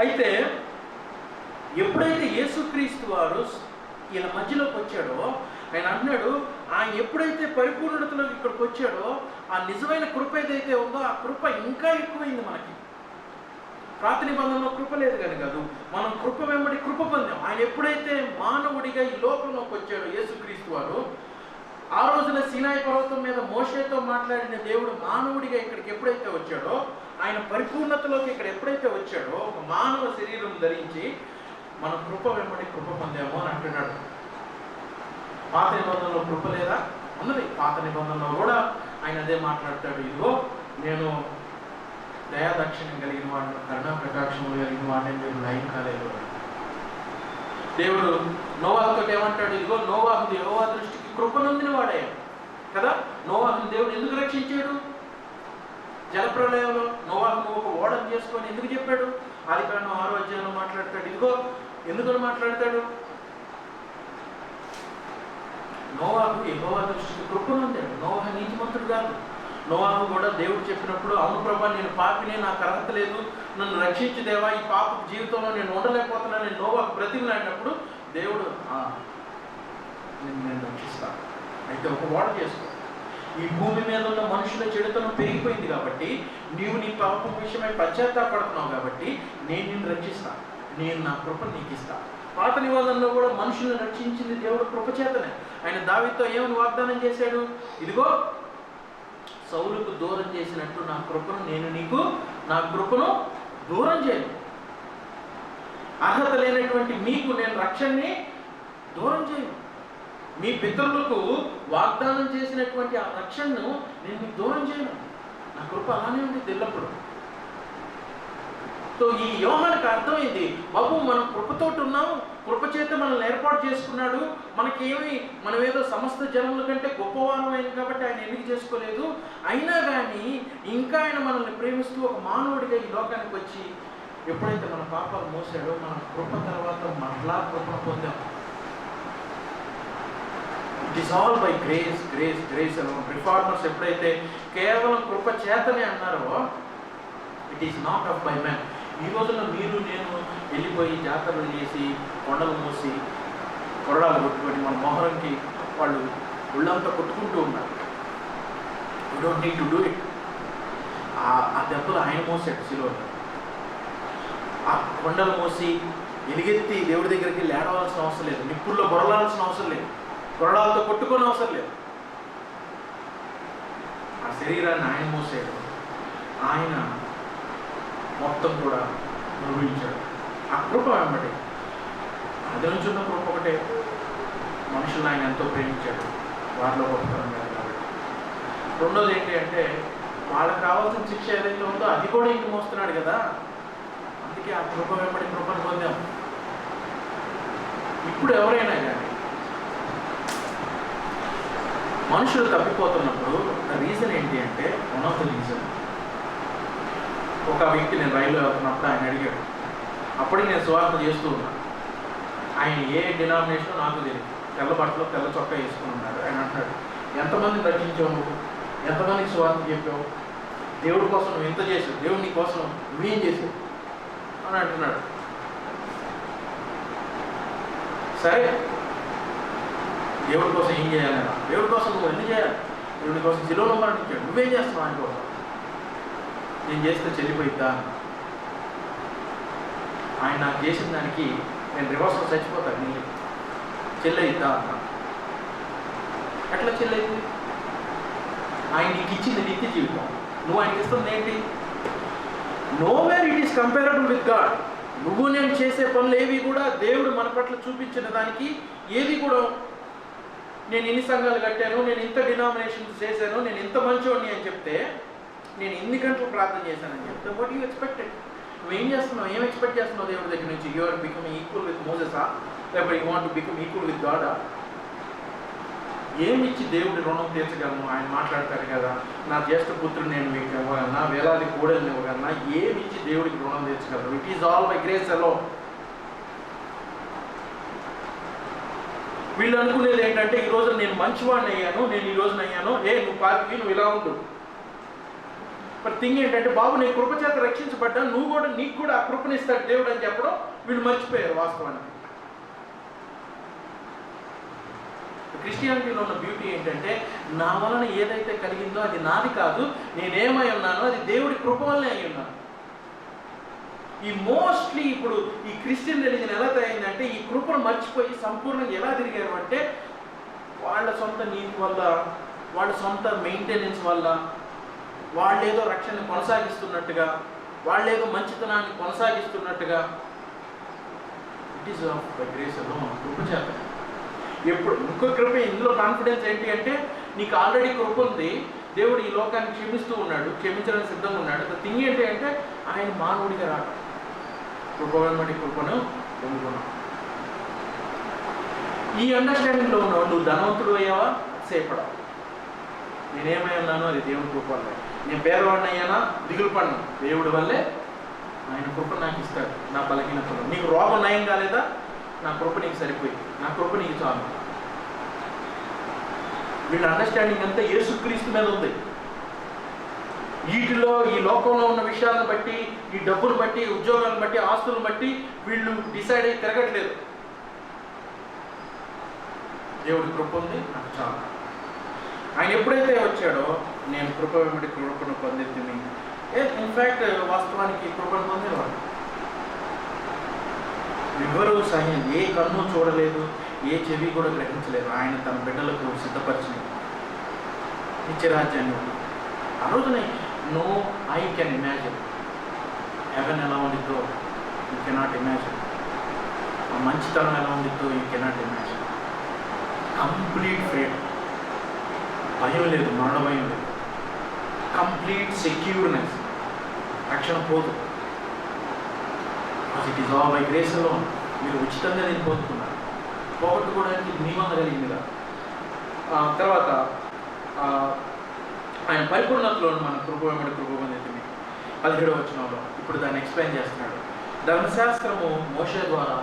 అయితే ఎప్పుడైతే యేసుక్రీస్తు వారు ఈయన మధ్యలోకి వచ్చాడో ఆయన అన్నాడు, ఆయన ఎప్పుడైతే పరిపూర్ణతలోకి ఇక్కడికి వచ్చాడో ఆ నిజమైన కృప ఏదైతే ఉందో ఆ కృప ఇంకా ఎక్కువైంది మనకి. పాత నిబంధనలో కృప లేదు కానీ కాదు, మనం కృప వెంబడి కృప పొందాం. ఆయన ఎప్పుడైతే మానవుడిగా ఈ లోకంలోకి వచ్చాడో యేసుక్రీస్తు వారు, ఆ రోజున సీనాయి పర్వతం మీద మోషేతో మాట్లాడిన దేవుడు మానవుడిగా ఇక్కడికి ఎప్పుడైతే వచ్చాడో, ఆయన పరిపూర్ణతలోకి ఇక్కడ ఎప్పుడైతే వచ్చాడో ఒక మానవ శరీరం ధరించి మనం కృప వెంబడి కృప పొందాము అని అంటున్నాడు. పాత నిబంధనలో కృప లేదా? ఉన్నది. పాత నిబంధనలో కూడా ఆయన అదే మాట్లాడతాడు, ఇదిగో నేను దయాదక్షిణం కలిగిన వాడిని, కరుణా ప్రకాశములు కలిగిన వాడిని, మీరు లయం కాలేదు. దేవుడు నోవాహుతో ఏమంటాడు, ఇదిగో నోవాహు యెహోవా దృష్టికి కృప నొందిన వాడే కదా. నోవాహుని దేవుడు ఎందుకు రక్షించాడు? జలప్రలయంలో నోవాహును ఒక ఓడను చేసుకొని ఎందుకు చెప్పాడు? ఆదికాండం 6వ అధ్యాయంలో మాట్లాడతాడు. ఇదిగో ఎందుకని మాట్లాడతాడు? నోవాహు యెహోవా దృష్టికి కృప నొందాడు. నోవాహు నీతిమంతుడు కాదు. నోవాహు కూడా దేవుడు చెప్పినప్పుడు, అవును ప్రభా నేను పాపినే, నాకు అర్హత లేదు, నన్ను రక్షించు దేవా, ఈ పాప జీవితంలో నేను ఉండలేకపోతున్నాను నేను నోవాహు బ్రతిమలాడినప్పుడు దేవుడు నేను రక్షిస్తాను, అయితే ఒక ఓడ చేసుకో. ఈ భూమి మీద ఉన్న మనుషుల చెడుతనం పెరిగిపోయింది కాబట్టి, నీవు నీ పాపం విషయమై పశ్చాత్తాపడుతున్నావు కాబట్టి నేను నిన్ను రక్షిస్తాను, నేను నా కృపను నీకు ఇస్తాను. పాత నిబంధనలో కూడా మనుషులను రక్షించింది దేవుడు కృపచేతనే. ఆయన దావీదుతో ఏమని వాగ్దానం చేశాడు? ఇదిగో సౌలుకు దూరం చేసినట్టు నా కృపను దూరం చేయను. అర్హత లేనటువంటి మీకు నేను రక్షణని దూరం చేయను. మీ పితరులకు వాగ్దానం చేసినటువంటి ఆ రక్షణను నేను మీకు దూరం చేయను. నా కృప అలానే ఉంది ఎల్లప్పుడు. సో ఈ యోహానికి అర్థమైంది, బాబు మనం కృపతోటి ఉన్నాం, కృపచేత మనల్ని ఏర్పాటు చేసుకున్నాడు, మనమేదో సమస్త జనముల కంటే గొప్పవారమైంది కాబట్టి ఆయన ఎందుకు చేసుకోలేదు. అయినా కానీ ఇంకా ఆయన మనల్ని ప్రేమిస్తూ ఒక మానవుడిగా ఈ లోకానికి వచ్చి ఎప్పుడైతే మన పాపాలు మోసాడో, మన కృప తర్వాత మరలా కృపను పొందాం. It is all by grace grace grace అని రిఫార్మర్స్ ఎప్పుడైతే కేవలం కృప చేతనే అన్నారో, it is not of by man. ఈ రోజుల్లో మీరు నేను వెళ్ళిపోయి జాతరలు చేసి కొండలు మూసి కొరడాలు కొట్టుకొని మన మొహరంకి వాళ్ళు ఒళ్ళంతా కొట్టుకుంటూ ఉన్నారు. You don't need to do it. ఆ దెబ్బలు ఆయన మోసాడు శిలువలో. ఆ కొండలు మోసి ఎలుగెత్తి దేవుడి దగ్గరికి లేడవలసిన అవసరం లేదు, నిప్పుల్లో బొరలాల్సిన అవసరం లేదు, కొరడాలతో కొట్టుకోని అవసరం లేదు. ఆ శరీరాన్ని ఆయన మోసాడు, ఆయన మొత్తం కూడా అనుభవించాడు. ఆ కృప వెంబడి అది నుంచి ఉన్న కృప ఒకటే, మనుషులను ఆయన ఎంతో ప్రేమించాడు, వారిలో గొప్పతనం కాదు కాబట్టి. రెండోది ఏంటి అంటే, వాళ్ళకి కావాల్సిన శిక్ష ఏదైతే ఉందో అది కూడా ఇంక మోస్తున్నాడు కదా, అందుకే ఆ కృప వెంబడి కృపను పొందాం. ఇప్పుడు ఎవరైనా కానీ మనుషులు తప్పిపోతున్నప్పుడు రీజన్ ఏంటి అంటే, వన్ ఆఫ్ ద రీజన్, ఒక వ్యక్తి నేను రైల్లో వెళ్తున్నప్పుడు ఆయన అడిగాడు, అప్పటికి నేను సువార్త చేస్తూ ఉన్నాను. ఆయన ఏ డినామినేషన్ నాకు తెలియదు, తెల్ల బట్టలు తెల్ల చొక్కా వేసుకుని ఉన్నాడు. ఆయన అంటున్నాడు, ఎంతమందిని రక్షించావు నువ్వు, ఎంతమందికి సువార్త చెప్పావు, దేవుడి కోసం నువ్వు ఎంత చేసావు, దేవుడి కోసం నువ్వేం చేసావు అని అంటున్నాడు. సరే దేవుడి కోసం ఏం చేయాలి, దేవుడి కోసం నువ్వు ఎన్ని చేయాలి, దేవుడి కోసం శిలువలో మరణించాడు, నువ్వేం చేస్తున్నావు ఆయన కోసం, నేను చేస్తే చెల్లిపోయిద్దా, ఆయన నాకు చేసిన దానికి నేను రివర్స్లో చచ్చిపోతాను, నీ చెల్లయిద్దా అన్నా. ఎట్లా చెల్లైంది? ఆయన నీకు ఇచ్చింది నిత్య జీవితం, నువ్వు ఆయనకి ఇస్తుంది ఏంటి? Nowhere it is comparable with God. నువ్వు నేను చేసే పనులు ఏవి కూడా దేవుడు మన పట్ల చూపించిన దానికి ఏది కూడా, నేను ఇన్ని సంఘాలు కట్టాను, నేను ఇంత డినామినేషన్స్ చేశాను, నేను ఇంత మంచోడిని అని చెప్తే, నేను ఎన్ని గంటలు ప్రార్థన చేశానని చెప్తే, వాట్ యూ ఎక్స్పెక్టెడ్? నువ్వేం చేస్తున్నావు, ఏం ఎక్స్పెక్ట్ చేస్తున్నావు దేవుడి దగ్గర నుంచి? You are become equal with మోసెసా, లేకపోతే you want to become equal with గాడా? ఏమిచ్చి దేవుడి రుణం తీర్చగలను? ఆయన మాట్లాడతాడు కదా, నా జ్యేష్ఠ పుత్రుడు నేను మీకు ఇవ్వగలనా, వేలాది కోడల్ని ఇవ్వగలనా, ఏమిచ్చి దేవుడికి రుణం తీర్చగలరు? It is all by grace alone. వీళ్ళు అనుకునేది ఏంటంటే, ఈరోజు నేను మంచివాడిని అయ్యాను, నేను ఈ రోజున అయ్యాను, నువ్వు పాపివి, నువ్వు ఇలా ఉండు, మరి థింగ్ ఏంటంటే, బాబు నీ కృప చేత రక్షించబడ్డా, నీకు కూడా ఆ కృపనిస్తాడు దేవుడు అని చెప్పడం వీళ్ళు మర్చిపోయారు వాస్తవానికి. క్రిస్టియానిటీలో ఉన్న బ్యూటీ ఏంటంటే, నా వలన ఏదైతే కలిగిందో అది నాది కాదు, నేనేమై ఉన్నానో అది దేవుడి కృప వల్లే అయి ఉన్నాను. ఈ మోస్ట్లీ ఇప్పుడు ఈ క్రిస్టియన్ రిలీజన్ ఎలా తయారైందంటే, ఈ కృపను మర్చిపోయి సంపూర్ణంగా ఎలా తిరిగారు అంటే, వాళ్ళ సొంత నీతి వల్ల, వాళ్ళ సొంత మెయింటెనెన్స్ వల్ల, వాళ్ళేదో రక్షణ కొనసాగిస్తున్నట్టుగా, వాళ్ళేదో మంచితనాన్ని కొనసాగిస్తున్నట్టుగా. It is of by grace alone, కృప చేత. ఎప్పుడు ఇంకో కృప, ఇందులో కాన్ఫిడెన్స్ ఏంటి అంటే, నీకు ఆల్రెడీ కృప ఉంది, దేవుడు ఈ లోకాన్ని క్షమిస్తూ ఉన్నాడు, క్షమించడానికి సిద్ధంగా ఉన్నాడు. థింగ్ ఏంటి అంటే, ఆయన మానవుడిగా రాడు, కృపమటి కృపను పొందుకున్నావు. ఈ అండర్స్టాండింగ్లో ఉన్నావు, నువ్వు ధనవంతుడు అయ్యావా, సేపడావు. నేనేమై ఉన్నానో అది దేవుడి కృప వల్లే. నేను పేదవాడిని అయ్యానా, దిగులు పడిన దేవుడి వల్లే ఆయన కృప నాకు ఇస్తాడు. నా బలహీనతలో నీకు రోగం నయం కాలేదా, నా కృప నీకు సరిపోయింది, నా కృప నీకు చాలు. వీళ్ళ అండర్స్టాండింగ్ అంతా యేసుక్రీస్తు మీద ఉంది. వీటిలో ఈ లోకంలో ఉన్న విషయాలను బట్టి, ఈ డబ్బును బట్టి, ఉద్యోగాలను బట్టి, ఆస్తులను బట్టి వీళ్ళు డిసైడ్ అయ్యి తిరగట్లేదు. దేవుడి కృప ఉంది, నాకు చాలు. ఆయన ఎప్పుడైతే వచ్చాడో, నేను కృప వెంబడి కృపను పొందింది. ఇన్ఫ్యాక్ట్ వాస్తవానికి కృపను పొందేవాడు. ఎవరు సహాయం, ఏ కన్ను చూడలేదు, ఏ చెవి కూడా గ్రహించలేదు. ఆయన తన బిడ్డలకు సిద్ధపరిచిన నిత్యరాజ్యాన్ని. ఆ రోజునే no I can imagine heaven ఎలా ఉండిద్దో యూ కెనాట్ ఇమాజిన్. ఆ మంచితనం ఎలా ఉండిద్దో you cannot imagine. Complete freedom, భయం లేదు, మరణ భయం లేదు, కంప్లీట్ సెక్యూర్నెస్, రక్షణ పోదు. It is all by grace alone. మీరు ఉచితంగా నేను పొందుతున్నారు, పోగొట్టుకోవడానికి మీ వల్ల కలిగిందిగా. తర్వాత ఆయన పరిపూర్ణతలో మన కృప వెంబడి కృప పొందింది 17వ వచనంలో. ఇప్పుడు దాన్ని ఎక్స్ప్లెయిన్ చేస్తున్నాడు. ధర్మశాస్త్రం మోషే ద్వారా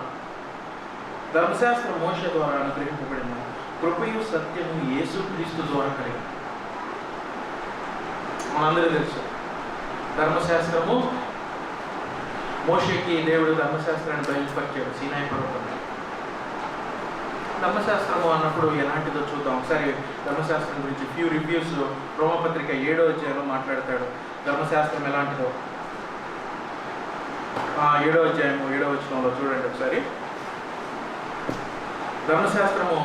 అనుగ్రహింపబడిన కృపయు సత్యము యేసుక్రీస్తు ద్వారా కలిగింది. మనందరూ తెలుసు, ధర్మశాస్త్రము మోషేకి దేవుడు ధర్మశాస్త్రాన్ని బయలుపరిచాడు సీనాయి పర్వతం. ధర్మశాస్త్రము అన్నప్పుడు ఎలాంటిదో చూద్దాం ఒకసారి. ధర్మశాస్త్రం గురించి ఫ్యూ రివ్యూస్ రోమపత్రిక 7వ అధ్యాయంలో మాట్లాడతాడు. ధర్మశాస్త్రం ఎలాంటిదో 7వ అధ్యాయము 7వ వచనంలో చూడండి ఒకసారి. ధర్మశాస్త్రము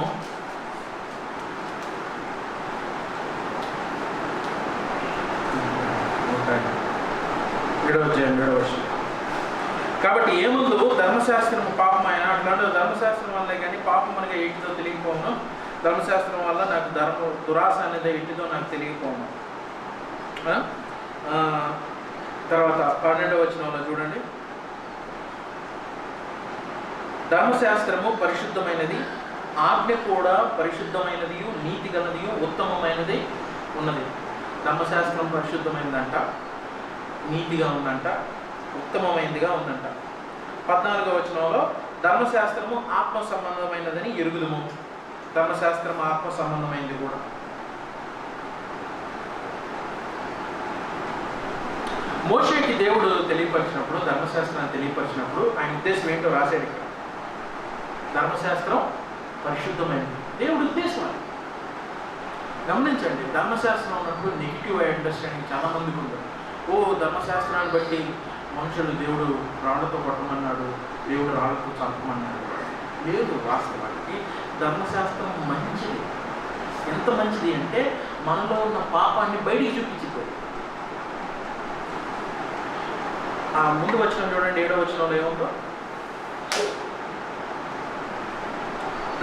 కాబట్టి ఏముందు ధర్మశాస్త్రం పాపమైన అట్లాంటి ధర్మశాస్త్రం వల్లే కానీ పాపం మనకి ఎట్టిదో తెలియకపోను, ధర్మశాస్త్రం వల్ల నాకు దురాశ అనేది ఎట్టిదో నాకు తెలియకపోను. తర్వాత 12వ వచనంలో చూడండి. ధర్మశాస్త్రము పరిశుద్ధమైనది, ఆజ్ఞ కూడా పరిశుద్ధమైనది, నీతి గలది, ఉత్తమమైనది ఉన్నది. ధర్మశాస్త్రం పరిశుద్ధమైనదంట, నీతిగా ఉందంట, ఉత్తమమైనదిగా ఉందంట. 14వ వచనంలో ధర్మశాస్త్రము ఆత్మ సంబంధమైనదని ఎరుగుదుము. ధర్మశాస్త్రం ఆత్మ సంబంధమైనది కూడా. మోషేకి దేవుడు తెలియపరిచినప్పుడు, ధర్మశాస్త్రాన్ని తెలియపరిచినప్పుడు ఆయన ఉద్దేశం ఏంటో రాశాడు ఇక్కడ. ధర్మశాస్త్రం పరిశుద్ధమైనది, దేవుడి ఉద్దేశం అది. గమనించండి, ధర్మశాస్త్రం ఉన్నప్పుడు నెగిటివ్ అండర్స్టాండింగ్ చాలా మందికి ఉంటుంది. ధర్మశాస్త్రాన్ని బట్టి మనుషులు దేవుడు రాళ్లతో కొట్టమన్నాడు, దేవుడు రాళ్లతో చంపమన్నాడు. లేదు, వాస్తవానికి ధర్మశాస్త్రం మంచిది. ఎంత మంచిది అంటే మనలో ఉన్న పాపాన్ని బయటికి చూపించిపోయి. ముందు వచనం చూడండి, 7వ వచనంలో ఏముందో.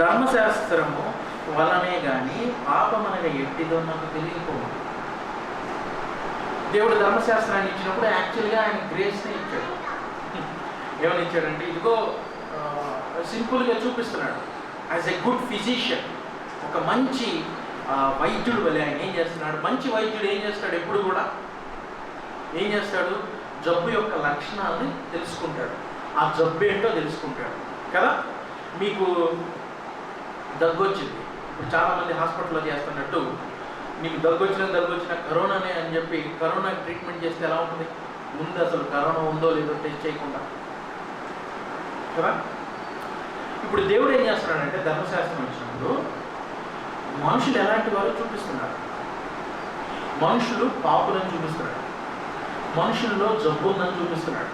ధర్మశాస్త్రము వలనే కానీ పాపమనగా ఎట్టిదో నాకు తెలియకపోదు. దేవుడు ధర్మశాస్త్రాన్ని ఇచ్చినప్పుడు యాక్చువల్గా ఆయన గ్రేస్నే ఇచ్చాడు. ఏమని ఇచ్చాడంటే, ఇదిగో సింపుల్గా చూపిస్తున్నాడు. యాజ్ ఎ గుడ్ ఫిజిషియన్, ఒక మంచి వైద్యుడు వల్ల ఆయన ఏం చేస్తున్నాడు? మంచి వైద్యుడు ఏం చేస్తాడు? ఎప్పుడు కూడా ఏం చేస్తాడు? జబ్బు యొక్క లక్షణాలని తెలుసుకుంటాడు, ఆ జబ్బు ఏంటో తెలుసుకుంటాడు కదా. మీకు దగ్గు వచ్చింది, ఇప్పుడు చాలామంది హాస్పిటల్లో చేస్తున్నట్టు నీకు దగ్గు వచ్చిన కరోనానే అని చెప్పి కరోనాకి ట్రీట్మెంట్ చేస్తే ఎలా ఉంటుంది? ముందు అసలు కరోనా ఉందో లేదో టెస్ట్ చేయకుండా కదా. ఇప్పుడు దేవుడు ఏం చేస్తున్నాడంటే ధర్మశాస్త్రం వచ్చినప్పుడు మనుషులు ఎలాంటి వారు చూపిస్తున్నారు. మనుషులు పాపులను చూపిస్తున్నాడు, మనుషుల్లో జబ్బు ఉందని చూపిస్తున్నాడు,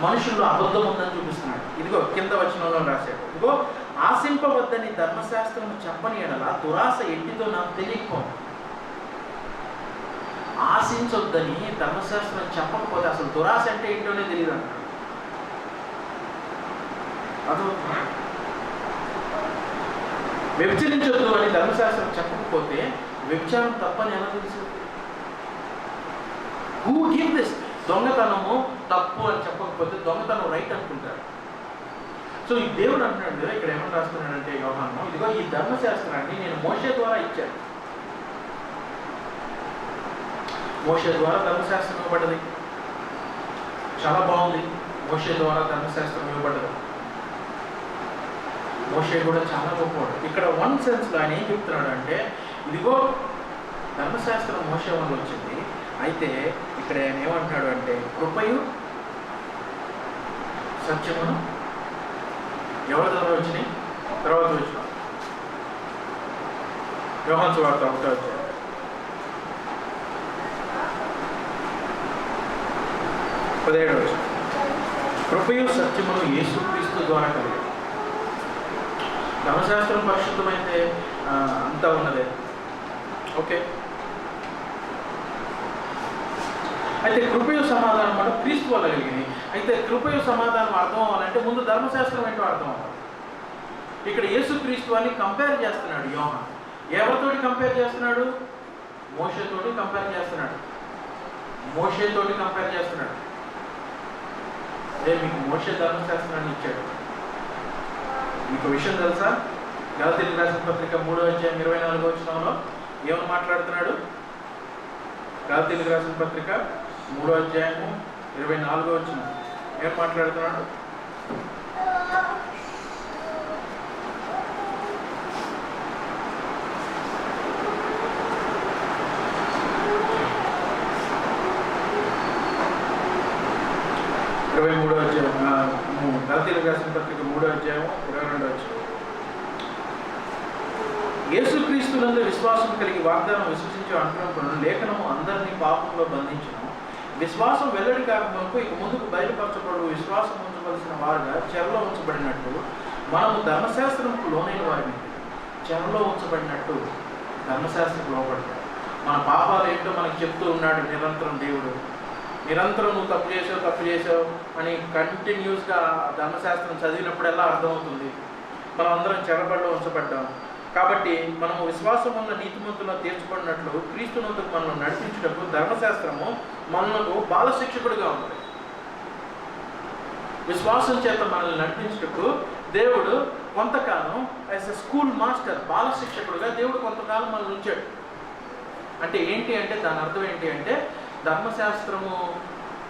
మనుషుల్లో అబద్ధం ఉందని చూపిస్తున్నాడు. ఇదిగో కింద వచనంలో రాశాడు, ఇదిగో ఆశింపవద్దని ధర్మశాస్త్రం చెప్పని ఎడల దురాశ ఎట్టిదో నాకు తెలియకపోను. ఆశించొద్దని ధర్మశాస్త్రం చెప్పకపోతే అసలు దురాశ అంటే ఏంటోనే తెలియదు అంటాడు. అదో వ్యభిచరించొద్దు అని ధర్మశాస్త్రం చెప్పకపోతే వ్యభిచారం తప్పని ఎలా తెలుసు? Who give this? దొంగతనము తప్పు అని చెప్పకపోతే దొంగతనం రైట్ అనుకుంటారు. సో ఈ దేవుడు అంటున్నాడు కదా, ఇక్కడ ఏమని రాస్తున్నాడంటే యోహాను, ఇదిగో ఈ ధర్మశాస్త్రాన్ని నేను మోషే ద్వారా ఇచ్చాను. మోషే ద్వారా ధర్మశాస్త్రం ఇవ్వబడ్డది. చాలా బాగుంది. మోషే ద్వారా ధర్మశాస్త్రం ఇవ్వబడ్డది. మోషే కూడా చాలా గొప్పవాడు. ఇక్కడ వన్ సెన్స్లో ఆయన ఏం చెప్తున్నాడు అంటే, ఇదిగో ధర్మశాస్త్రం మోషే వల్ల వచ్చింది, అయితే ఇక్కడ ఆయన ఏమంటున్నాడు అంటే కృపయు సత్యమును ఎవరి ద్వారా వచ్చినాయి? తర్వాత వచ్చిన యోహాను సువార్త 1వ అధ్యాయం 17వ వచనం. కృపయు సత్యమును యేసుక్రీస్తు ద్వారా కలిగాయి. ధర్మశాస్త్రం పరిశుద్ధమైతే అంతా ఉన్నదే, ఓకే. అయితే కృపయు సమాధానం మనం క్రీస్తు వల్ల కలిగినాయి. అయితే కృపయు సమాధానం అర్థం అవ్వాలంటే ముందు ధర్మశాస్త్రం ఏంటో అర్థం అవ్వాలి. ఇక్కడ యేసుక్రీస్తు అని కంపేర్ చేస్తున్నాడు యోహాను. ఎవరితోటి కంపేర్ చేస్తున్నాడు? మోషేతోటి కంపేర్ చేస్తున్నాడు. మోషేతోటి కంపేర్ చేస్తున్నాడు. అదే మీకు మోషే ధర్మశాస్త్రాన్ని ఇచ్చాడు. మీకు విషయం తెలుసా? గలతీయులకు రాసిన పత్రిక 3వ అధ్యాయం 24వ వచనంలో ఏమని మాట్లాడుతున్నాడు? గలతీయులకు రాసిన పత్రిక 3వ అధ్యాయము 24వ వచనం ఏం మాట్లాడుతున్నాడు? గలతీయులకు రాసిన పత్రిక 3వ అధ్యాయం 22వ వచనం. యేసుక్రీస్తునందు విశ్వాసం కలిగి వాగ్దానం విశ్వసించే అంటున్నప్పుడు లేఖనము అందరినీ పాపంలో బంధించను. విశ్వాసం వెల్లడి కాకమునకు ఇక ముందుకు బయలుపరచబడు విశ్వాసం ఉంచవలసిన వారుగా చెరలో ఉంచబడినట్టు మనము ధర్మశాస్త్రంకు లోనైన వారిని చెరలో ఉంచబడినట్టు ధర్మశాస్త్రం లోపడతాడు. మన పాపాలు ఏంటో మనకు చెప్తూ ఉన్నాడు నిరంతరం దేవుడు. నిరంతరం నువ్వు తప్పు చేసావు అని కంటిన్యూస్గా ధర్మశాస్త్రం చదివినప్పుడెల్లా అర్థమవుతుంది. మనం అందరం చెరబడిలో ఉంచబడ్డాం. కాబట్టి మనము విశ్వాసం ఉన్న నీతిమంతులను తీర్చబడినట్లు క్రీస్తునందుకు మనల్ని నడిపించుటకు ధర్మశాస్త్రము మనకు బాల శిక్షకుడిగా ఉంది. విశ్వాసం చేత మనల్ని నడిపించుటకు దేవుడు కొంతకాలం యాజ్ ఎ స్కూల్ మాస్టర్, బాల శిక్షకుడిగా దేవుడు కొంతకాలం మనల్ని ఉంచాడు. అంటే ఏంటి అంటే దాని అర్థం ఏంటి అంటే ధర్మశాస్త్రము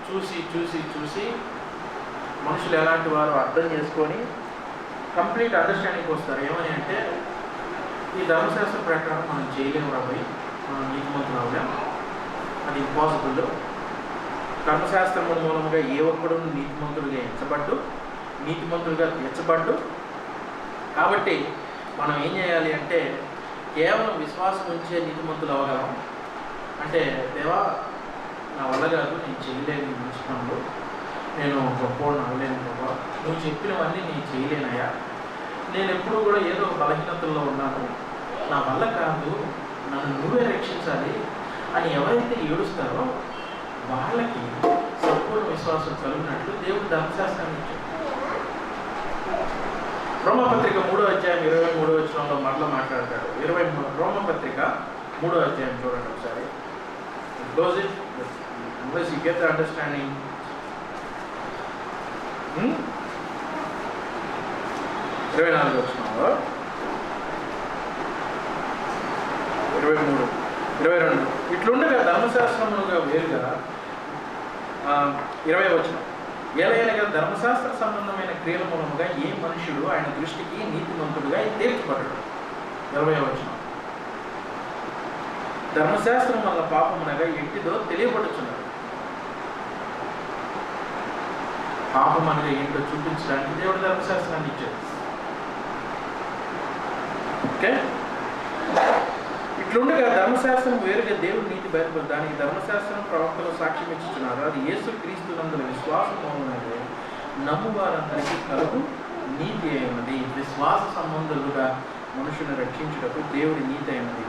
చూసి చూసి చూసి మనుషులు ఎలాంటి వారు అర్థం చేసుకొని కంప్లీట్ అండర్స్టాండింగ్కి వస్తారు. ఏమని అంటే ఈ ధర్మశాస్త్రం ప్రకారం మనం చేయలేము రాబోయి, మనం నీతిమంతులు అవ్వలేం, అది ఇంపాసిబుల్. ధర్మశాస్త్రం మూలంగా ఏ ఒక్కడు నీతిమంతులుగా ఎంచబడ్డు, నీతిమంతులుగా తీర్చబడ్డు. కాబట్టి మనం ఏం చేయాలి అంటే కేవలం విశ్వాసం ఉంచే నీతిమంతులు అవ్వగలం. అంటే దేవా నా వల్ల కాదు, నేను చేయలేని మంచి పనులు, నేను గొప్పవాడు అవ్వలేను బాబా, నువ్వు చెప్పినవన్నీ నేను చేయలేనయ్యా, నేను ఎప్పుడు కూడా ఏదో బలహీనతల్లో ఉన్నాను, నా వల్ల కాదు, నన్ను నువ్వే రక్షించాలి అని ఎవరైతే ఏడుస్తారో వాళ్ళకి సంపూర్ణ విశ్వాసం కలిగినట్లు దేవుడు ధర్మశాస్త్రాన్ని ఇచ్చాడు. రోమపత్రిక 3వ అధ్యాయం 23వ వచనంలో మరలా మాట్లాడతాడు. రోమపత్రిక 3వ అధ్యాయం చూడండి ఒకసారి. Close it. Unless you get the understanding. 24వ వచనంలో 23, 22 ఇట్లుండగా ధర్మశాస్త్రములుగా వేరుగా 20వ వచనం. ఏలయనగా ధర్మశాస్త్ర సంబంధమైన క్రియల మూలముగా ఏ మనుష్యుడు ఆయన దృష్టికి నీతిమంతుడుగా తీర్చబడ్డాడు. 20వ వచనం. ధర్మశాస్త్రం వల్ల పాపమునగా ఏంటిదో తెలియబడుచున్నారు. పాపం అనగా ఏంటో చూపించడానికి దేవుడు ధర్మశాస్త్రాన్ని ఇచ్చాడు. ఓకే, ఇట్లుండగా ధర్మశాస్త్రం వేరుగా దేవుడు నీతి బయటపడి దానికి ధర్మశాస్త్రం ప్రవక్తలు సాక్ష్యం ఇచ్చుతున్నారు. అది యేసు క్రీస్తునందుల విశ్వాసం మూలమైనది నమ్ము వారందరికీ కలుగు నీతి అయినది. విశ్వాస సంబంధులుగా మనుషుని రక్షించుటకు దేవుడి నీతి అయినది.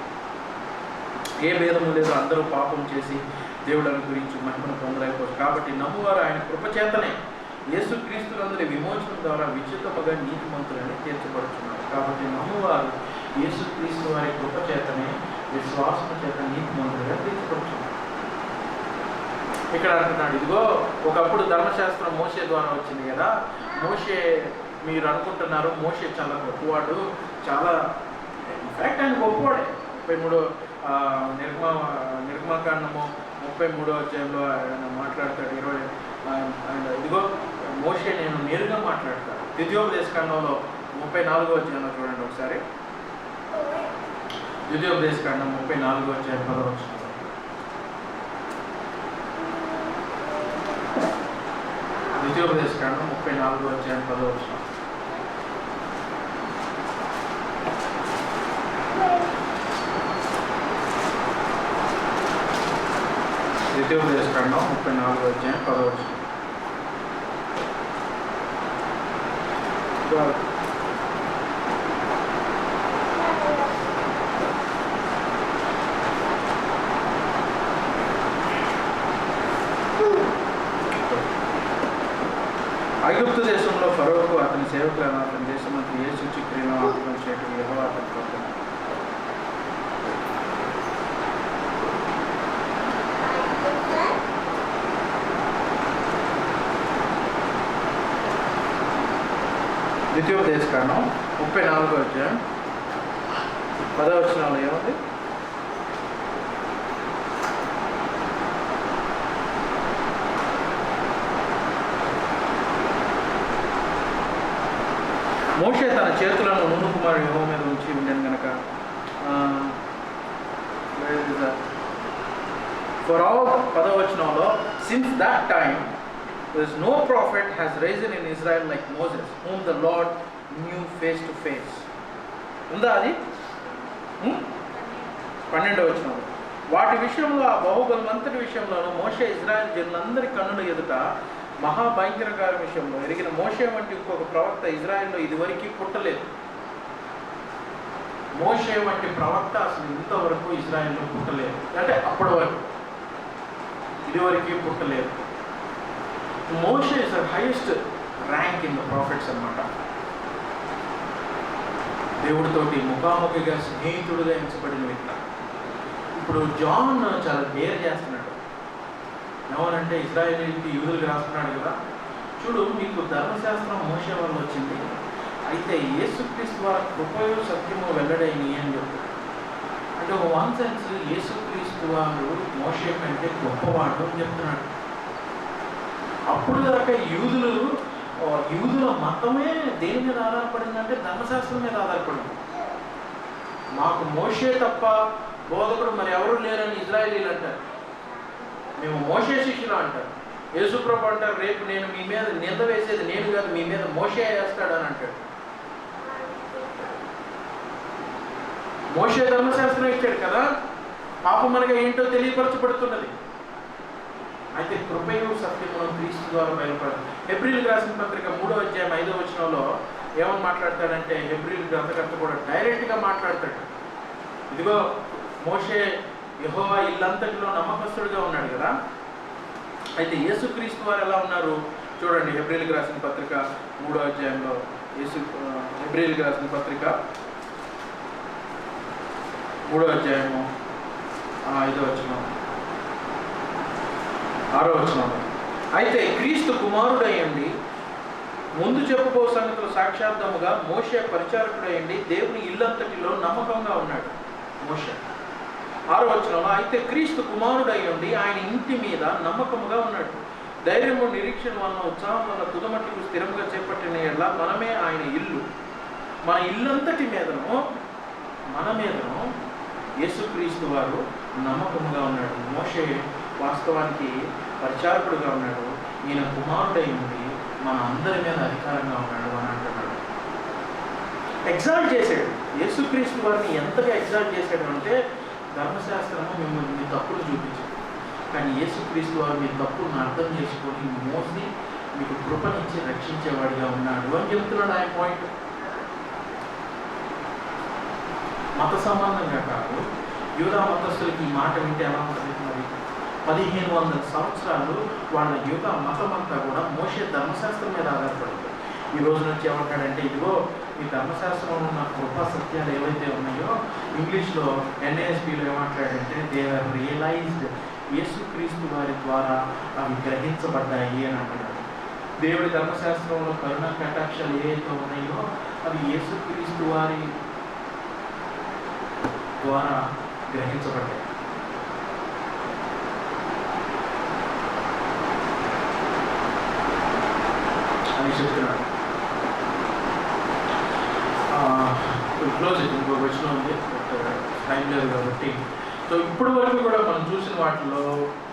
ఏ భేదము లేదు, అందరూ పాపం చేసి దేవుడిని గురించి మహిమను పొందలేకపోవచ్చు. కాబట్టి నమ్మువారు ఆయన కృపచేతనే యేసు క్రీస్తునందుల విమోచనం ద్వారా విచితముగా నీతిమంతులని తీర్చబడుతున్నారు. కాబట్టి నమ్మువారు యేసు క్రీస్తు వారి కృపచేతనే విశ్వాసం చేత నీతిమంతులుగా తీర్చబడుతున్నారు. ఇక్కడ అంటున్నాడు, ఇదిగో ఒకప్పుడు ధర్మశాస్త్రం మోషే ద్వారా వచ్చింది కదా. మోషే, మీరు అనుకుంటున్నారు మోషే చాలా గొప్పవాడు, చాలా ఇన్ఫ్యాక్ట్ ఆయన గొప్పవాడే. 33 నిర్గమాకాండము 33వ అధ్యాయంలో ఆయన మాట్లాడతాడు. ఇదిగో మోషే నేను నేరుగా మాట్లాడతాను. ద్వితీయోపదేశకాండంలో 34వ అధ్యాయంలో చూడండి ఒకసారి. ద్వితీయోపదేశకాండం 34వ అధ్యాయం 10వ వచనం. ద్వితీయోపదేశకాండం 34వ అధ్యాయం 10వ వచనం. ద్వితీయోపదేశకాండం 34వ అధ్యాయం 10వ వచనం. ఐగుప్తు దేశంలో ఫరోకు అతని సేవకులను అతని దేశమంతా ఏ సూచి క్రియను ఆత్మను చేయటం యెహోవా అతనికి చెప్పాడు. ద్వితీయోపదేశకాండం 34వ అధ్యాయం 10వ వచనంలో ఏముంది? మోషే తన చేతులను నూను కుమారుడు యెహోవా మీద ఉంచి ఉండేను కనుక ఫర్ ఆల్ 10వ వచనంలో since that time there is no prophet has risen in Israel like Moses whom the Lord knew face to face. ఉందా అది? 12వ వచనంలో వాటి విషయంలో ఆ బాహుబలమంతటి విషయంలోనూ మోషే ఇజ్రాయెల్ జనులందరి కన్నుల ఎదుట మహాభయంకరకార విషయంలో ఎరిగిన మోషే వంటి ఇంకొక ప్రవక్త ఇజ్రాయెల్లో ఇదివరకు పుట్టలేదు. మోషే వంటి ప్రవక్త అసలు ఇంతవరకు ఇజ్రాయెల్లో పుట్టలేదు, అంటే అప్పటి వరకు ఇదివరకు పుట్టలేదు. మోషే is the highest rank in the prophets అన్నమాట. దేవుడితోటి ముఖాముఖిగా స్నేహితుడుగా ఎంచబడిన వ్యక్తి. ఇప్పుడు జాన్ చాలా డేర్ చేస్తున్నాడు. ఏమనంటే ఇజ్రాయేలీకి యూదులకు రాస్తున్నాడు కదా, చూడు మీకు ధర్మశాస్త్రం మోషే వల్ల వచ్చింది, అయితే యేసుక్రీస్తు వారి కృపయు సత్యము వెల్లడైనవి అని చెప్తాడు. అంటే వన్ సెన్స్ యేసుక్రీస్తు వారు మోషే కంటే గొప్పవాడు అని చెప్తున్నాడు. అప్పుడు దాకా యూదుల మతమే దేని మీద ఆధారపడిందంటే ధర్మశాస్త్రం మీద ఆధారపడింది. మాకు మోషే తప్ప బోధకుడు మరి ఎవరు లేరని ఇజ్రాయేలీలు అంటారు. మేము మోషే శిష్యులు అంటారు. యేసుప్రభు అంటారు, రేపు నేను మీ మీద నింద వేసేది నేను కాదు, మీ మీద మోషే వేస్తాడు అని అంటాడు. మోషే ధర్మశాస్త్రం ఇచ్చాడు కదా, పాపం మనగా ఏంటో తెలియపరచబడుతున్నది. అయితే కృపయు సత్యమును క్రీస్తు ద్వారా బయలుపడదు. హెబ్రీయులకు రాసిన పత్రిక 3వ అధ్యాయం 5వ వచనంలో ఏమని మాట్లాడతాడంటే, హెబ్రీయుల గ్రంథకర్త కూడా డైరెక్ట్గా మాట్లాడతాడు. ఇదిగో మోషే యెహోవా ఇల్లంతటిలో నమ్మకస్తుడిగా ఉన్నాడు కదా, అయితే యేసుక్రీస్తు వారు ఎలా ఉన్నారు చూడండి. హెబ్రీయులకు రాసిన పత్రిక 3వ అధ్యాయంలో హెబ్రీయులకు రాసిన పత్రిక 3వ అధ్యాయము 5వ వచనం 6వ వచనంలో, అయితే క్రీస్తు కుమారుడయ్యండి ముందు చెప్పుకో సంగతులు సాక్షార్థముగా మోషే పరిచారకుడయ్యండి దేవుని ఇల్లంతటిలో నమ్మకంగా ఉన్నాడు మోషే. 6వ వచనంలో, అయితే క్రీస్తు కుమారుడయ్యండి ఆయన ఇంటి మీద నమ్మకముగా ఉన్నాడు ధైర్యము నిరీక్షణ వలన ఉత్సాహం వల్ల తుదమట్టుకు స్థిరంగా చేపట్టిన ఎడల మనమే ఆయన ఇల్లు, మన ఇల్లంతటి మీదను యేసుక్రీస్తు వారు నమ్మకంగా ఉన్నాడు. మోషే వాస్తవానికి పరిచారకుడుగా ఉన్నాడు. ఈయన కుమారుడై ఉండి మన అందరి మీద అధికారంగా ఉన్నాడు అని అంటున్నాడు. ఎగ్జాల్ట్ చేశాడు. యేసుక్రీస్తు వారిని ఎంతగా ఎగ్జాల్ట్ చేశాడు అంటే ధర్మశాస్త్రము మిమ్మల్ని మీ తప్పులు చూపించాడు, కానీ యేసుక్రీస్తు వారు మీ తప్పులను అర్థం చేసుకొని మోసి మీకు కృపనిచ్చి రక్షించేవాడిగా ఉన్నాడు అని చెప్తున్నాడు ఆయన పాయింట్. మత సంబంధంగా కాదు. యూదా మతస్థులకి ఈ మాట వింటే ఎలా ఉంటుంది? మరి 1500 సంవత్సరాలు వాళ్ళ యూదా మతం అంతా కూడా మోషే ధర్మశాస్త్రం మీద ఆధారపడింది. ఈ రోజు నుంచి ఏమంటాడంటే, ఇదిగో ఈ ధర్మశాస్త్రంలో ఉన్న కృపా సత్యాలు ఏవైతే ఉన్నాయో, ఇంగ్లీష్లో NASBలో ఏమంటాడంటే దే ఆర్ రియలైజ్డ్, యేసుక్రీస్తు వారి ద్వారా అవి గ్రహించబడ్డాయి అని అంటున్నాడు. దేవుడి ధర్మశాస్త్రంలో కరుణ కటాక్షాలు ఏవైతే ఉన్నాయో అవి యేసుక్రీస్తు వారి ద్వారా గ్రహించబడ్డాయి. అని చెప్తున్నాడు. క్లోజ్ అయితే ఇంకొక వచ్చిన ఉంది, టైం లేదు కాబట్టి. సో ఇప్పటి వరకు కూడా మనం చూసిన వాటిలో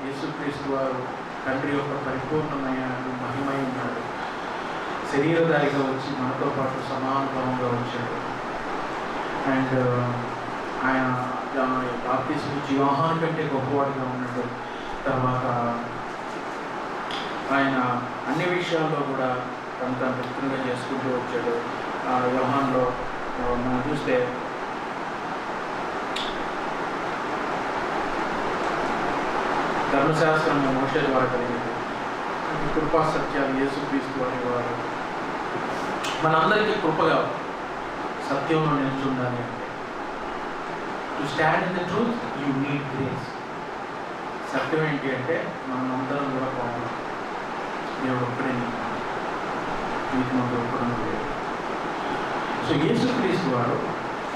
యేసుక్రీస్తు వారు తండ్రి యొక్క పరిపూర్ణమైన మహిమై ఉన్నాడు. శరీరధారిగా వచ్చి మనతో పాటు సమానుభవంగా వచ్చాడు. అండ్ ఆయన బాప్తిస్మం ఇచ్చి యోహాను కంటే గొప్పవాడిగా ఉన్నాడు. తర్వాత ఆయన అన్ని విషయాల్లో కూడా తను వ్యక్తంగా చేసుకుంటూ వచ్చాడు. యోహానులో మనం చూస్తే ధర్మశాస్త్రం మోషే ద్వారా కలిగింది, కృపా సత్యాలు యేసుక్రీస్తు వారి వారు మనందరికీ కృపగా సత్యంలో నిల్చుండాలి అంటే to stand in the truth you need grace. సత్యం ఏంటి అంటే మనం అందరం కూడా పోవాలి. దేవుడు ఒక్కడే నీకు ముందు ఒక్కడం లేదు. సో యేసుక్రీస్తు వారు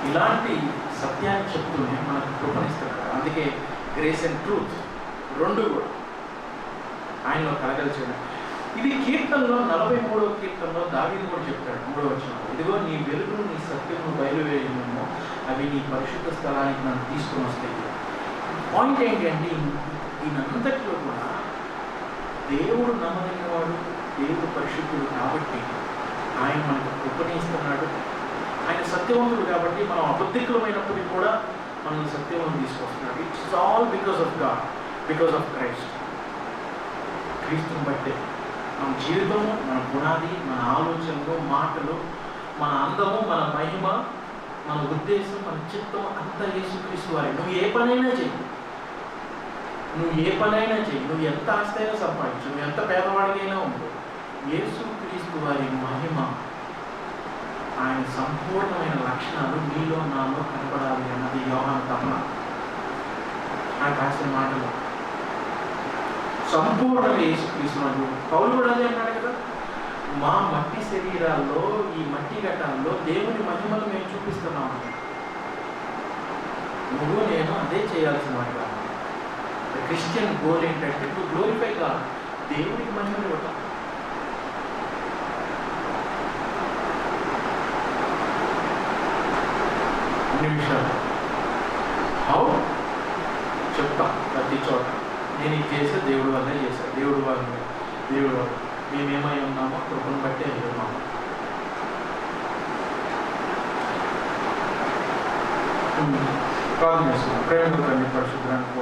ఇలాంటి సత్యాన్ని చెప్తూనే మనకు కృపణిస్తాడు. అందుకే గ్రేస్ అండ్ ట్రూత్ రెండు కూడా ఆయనలో కలగలిచాడు. ఇది కీర్తనలో 43వ కీర్తనలో దావీదు కూడా చెప్తాడు 3వ వచనంలో, ఇదిగో నీ వెలుగును నీ సత్యము బయలువేయము, అవి నీ పరిశుద్ధ స్థలానికి నన్ను తీసుకుని వస్తాయి. పాయింట్ ఏంటి అంటే ఈయనంతటిలో కూడా దేవుడు నమ్మదగినవాడు, దేవుడు పరిశుద్ధుడు కాబట్టి ఆయన మనకు కృపణిస్తున్నాడు. ఆయన సత్యవంతుడు కాబట్టి మనం అబద్ధికులమైనప్పటికీ కూడా మనల్ని సత్యవంతుడు తీసుకొస్తున్నాడు. It's all because of God, because of Christ. క్రీస్తుని బట్టే మన జీవితము, మన పునాది, మన ఆలోచనలు, మాటలు, మన అందము, మన మహిమ, మన ఉద్దేశం, మన చిత్తం అంతా యేసుక్రీస్తు వారే. నువ్వు ఏ పనైనా చెయ్యి, నువ్వు ఎంత ఆస్తి అయినా సంపాదించు, నువ్వు ఎంత పేదవాడికైనా ఉండు, యేసుక్రీస్తు వారి మహిమ, ఆయన సంపూర్ణమైన లక్షణాలు నీలో నాలో కనపడాలి అన్నది యోహాను తపన. ఆయన రాసిన మాటలు సంపూర్ణంగా యేసుక్రీస్తు. పౌలు కూడా అదే అన్నాడు కదా, మా మట్టి శరీరాల్లో, ఈ మట్టి ఘటాల్లో దేవుని మహిమను మేము చూపిస్తున్నాము. నువ్వు నేను అదే చేయాల్సిన మాట. క్రిస్టియన్ గోల్ ఏంటంటే టు గ్లోరిఫై గాడ్, దేవునికి మహిమను ఇవ్వటం. అన్ని విషయాలు హౌ చెప్తాం ప్రతి చోట. నేను ఇది చేసే దేవుడి వల్లే చేశాను, దేవుడు వల్ల మేమేమై ఉన్నామో కృపను బట్టి అయి ఉన్నాము. ప్రార్థన చేస్తున్నాం. ప్రేమ పరిశుద్ధానికి